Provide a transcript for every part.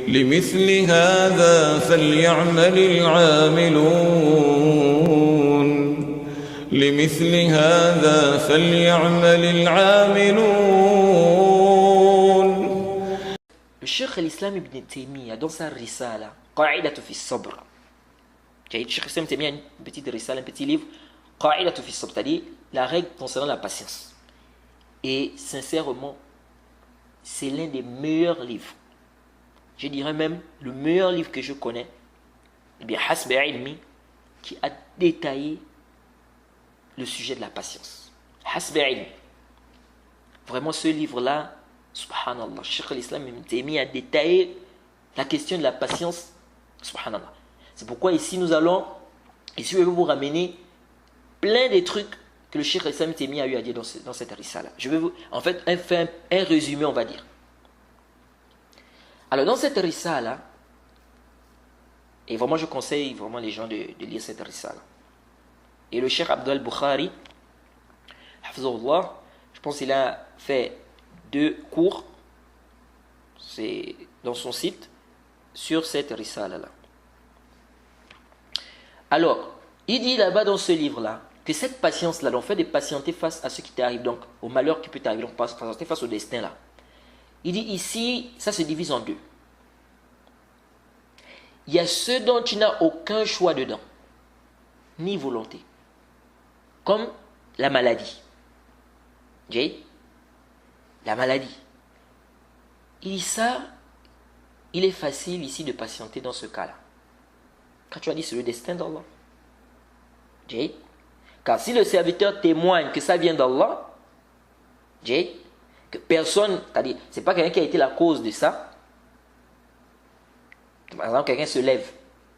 لمثل هذا فليعمل العاملون لمثل هذا فليعمل العاملون. Le Cheikh l'Islam Ibn Taymiyyah, dans sa risala, Qa'idatu fi sabr, le Cheikh l'Islam Ibn Taymiyyah a une petite risala, un petit livre, Qa'idatu fi sabr, c'est-à-dire la règle concernant la patience. Et sincèrement, c'est l'un des meilleurs livres. Je dirais même le meilleur livre que je connais, eh bien, Hasbi Ilmi, qui a détaillé le sujet de la patience. Hasbi Ilmi. Vraiment, ce livre-là, subhanallah, Cheikh l'Islam Ibn Taymiyyah a détaillé la question de la patience, subhanallah. C'est pourquoi ici, je vais vous ramener plein de trucs que le Cheikh l'Islam Ibn Taymiyyah a eu à dire dans cette risala. Je vais vous, en fait, faire un résumé, on va dire. Alors, dans cette risala, et vraiment, je conseille vraiment les gens de lire cette risala. Et le Cheikh Abdul Bukhari, hafizahullah, je pense qu'il a fait 2 cours, c'est dans son site, sur cette risala-là. Alors, il dit là-bas dans ce livre-là, que cette patience-là, donc fait de patienter face à ce qui t'arrive, donc au malheur qui peut t'arriver, donc patienter face au destin-là. Il dit ici, ça se divise en 2. Il y a ceux dont tu n'as aucun choix dedans, ni volonté, comme la maladie. La maladie. Il dit ça, il est facile ici de patienter dans ce cas-là. Quand tu as dit c'est le destin d'Allah. Car si le serviteur témoigne que ça vient d'Allah, que personne, c'est-à-dire, c'est pas quelqu'un qui a été la cause de ça. Par exemple, quelqu'un se lève,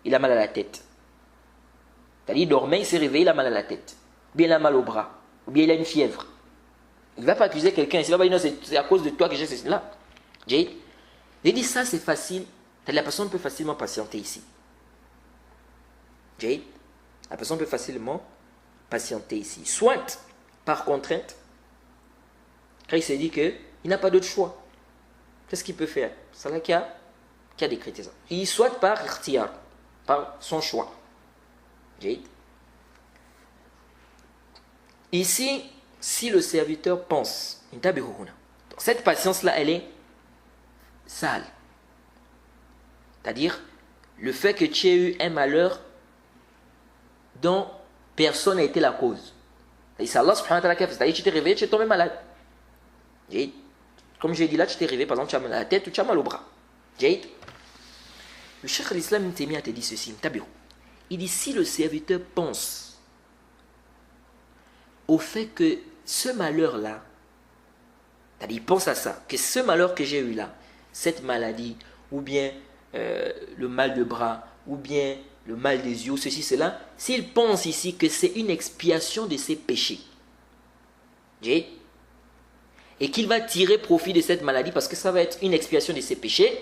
il a mal à la tête. C'est-à-dire, il dormait, il s'est réveillé, il a mal à la tête. Ou bien il a mal au bras. Ou bien il a une fièvre. Il ne va pas accuser quelqu'un. Il ne va pas dire non, c'est à cause de toi que j'ai cela. Il dit ça, c'est facile. La personne peut facilement patienter ici. La personne peut facilement patienter ici. Soit par contrainte, quand il s'est dit qu'il n'a pas d'autre choix. Qu'est-ce qu'il peut faire? C'est là qui a décrété ça. Il soit par ikhtiyar, par son choix. Ici, si le serviteur pense, cette patience-là, elle est sale. C'est-à-dire, le fait que tu aies eu un malheur dont personne n'a été la cause. C'est Allah subhanahu wa ta'ala qui a fait. C'est-à-dire, tu t'es réveillé, tu es tombé malade. Comme j'ai dit là, tu t'es réveillé, par exemple, tu as mal à la tête ou tu as mal au bras. Le Cheikh l'Islam Ibn Taymiyyah te dit ceci. Il dit, si le serviteur pense au fait que ce malheur-là, c'est-à-dire il pense à ça, que ce malheur que j'ai eu là, cette maladie, ou bien le mal de bras, ou bien le mal des yeux, ceci, cela, s'il pense ici que c'est une expiation de ses péchés, et qu'il va tirer profit de cette maladie parce que ça va être une expiation de ses péchés,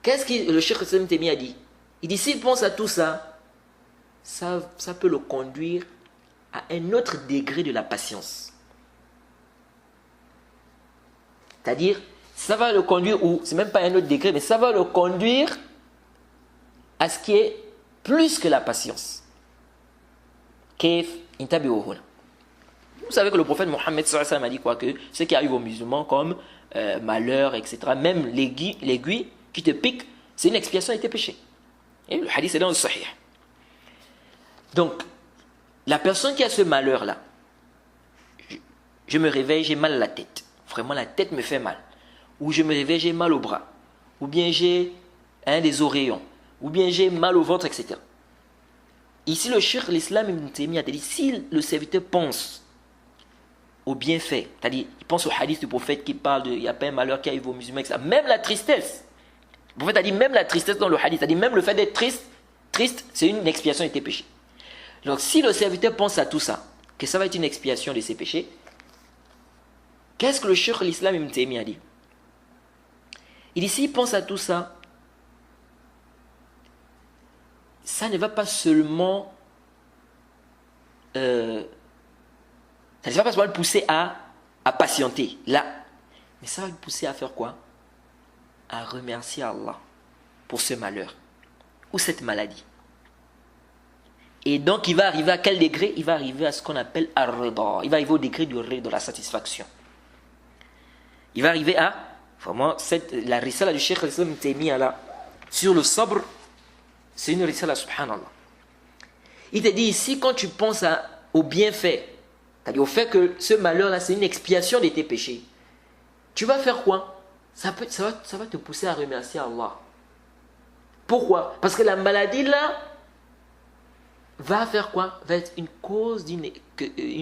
qu'est-ce que le Cheikh Ibn Taymiyyah a dit? Il dit, s'il pense à tout ça, ça peut le conduire à un autre degré de la patience. C'est-à-dire, ça va le conduire, ou c'est même pas un autre degré, mais ça va le conduire à ce qui est plus que la patience. Vous savez que le prophète Mohammed sallallahu alayhi wa sallam a dit quoi? Que ce qui arrive aux musulmans comme malheur, etc., même l'aiguille qui te pique, c'est une expiation de tes péchés. Et le hadith est dans le sahih. Donc, la personne qui a ce malheur-là, je me réveille, j'ai mal à la tête. Vraiment, la tête me fait mal. Ou je me réveille, j'ai mal au bras. Ou bien j'ai des oreillons. Ou bien j'ai mal au ventre, etc. Ici, le Cheikh l'Islam Ibn Taymiyyah a dit, si le serviteur pense au bienfait, c'est-à-dire, il pense au hadith du prophète qui parle de, il n'y a pas un malheur qui arrive aux musulmans, etc. Même la tristesse. Le prophète a dit, même la tristesse dans le hadith, c'est-à-dire, même le fait d'être triste, c'est une expiation de tes péchés. Donc, si le serviteur pense à tout ça, que ça va être une expiation de ses péchés, qu'est-ce que le Cheikh l'Islam Ibn Taymiyyah a dit? Il dit, s'il pense à tout ça, ça ne va pas seulement ça ne va pas seulement le pousser à patienter. Là, Mais ça va le pousser à faire quoi? À remercier Allah pour ce malheur ou cette maladie. Et donc, il va arriver à quel degré? Il va arriver à ce qu'on appelle ar-rida. Il va arriver au degré du rida, de la satisfaction. Il va arriver à, vraiment, la risala du Cheikh al-Islam Taymiyyah là, sur le sabr, c'est une risala, subhanallah. Il te dit ici, quand tu penses au bienfait, c'est-à-dire au fait que ce malheur-là, c'est une expiation de tes péchés, tu vas faire quoi? Ça va te pousser à remercier Allah. Pourquoi? Parce que la maladie là va faire quoi? Va être une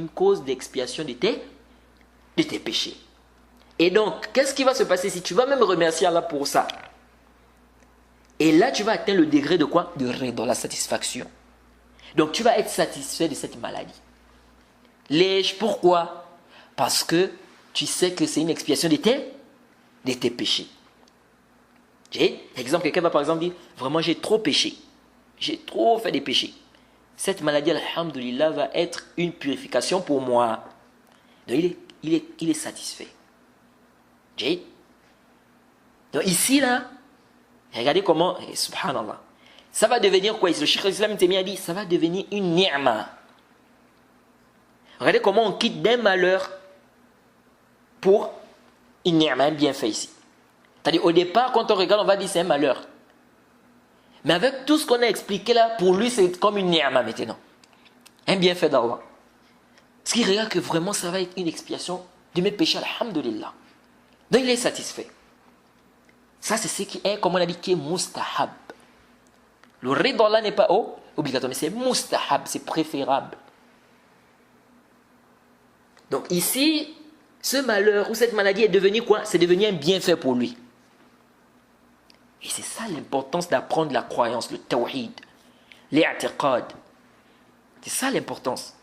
cause d'expiation de tes péchés. Et donc, qu'est-ce qui va se passer si tu vas même remercier Allah pour ça? Et là, tu vas atteindre le degré de quoi? De rida, la satisfaction. Donc, tu vas être satisfait de cette maladie. Pourquoi? Parce que tu sais que c'est une expiation de tes péchés. Exemple, quelqu'un va par exemple dire, vraiment j'ai trop péché. J'ai trop fait des péchés. Cette maladie, alhamdoulilah, va être une purification pour moi. Donc, il est satisfait. Donc ici, là, regardez comment, subhanallah, ça va devenir quoi? Le Cheikh al-Islam Taymiyyah dit, ça va devenir une ni'ma. Regardez comment on quitte d'un malheur pour une ni'ma, un bienfait ici. C'est-à-dire, au départ, quand on regarde, on va dire c'est un malheur. Mais avec tout ce qu'on a expliqué là, pour lui, c'est comme une ni'ma maintenant. Un bienfait d'Allah. Parce qu'il regarde que vraiment, ça va être une expiation de mes péchés, alhamdulillah. Donc, il est satisfait. Ça, c'est ce qui est, comme on a dit, qui est mustahab. Le rida là n'est pas obligatoire, mais c'est mustahab, c'est préférable. Donc, ici, ce malheur ou cette maladie est devenu quoi? C'est devenu un bienfait pour lui. Et c'est ça l'importance d'apprendre la croyance, le tawhid, l'i'tiqad. C'est ça l'importance.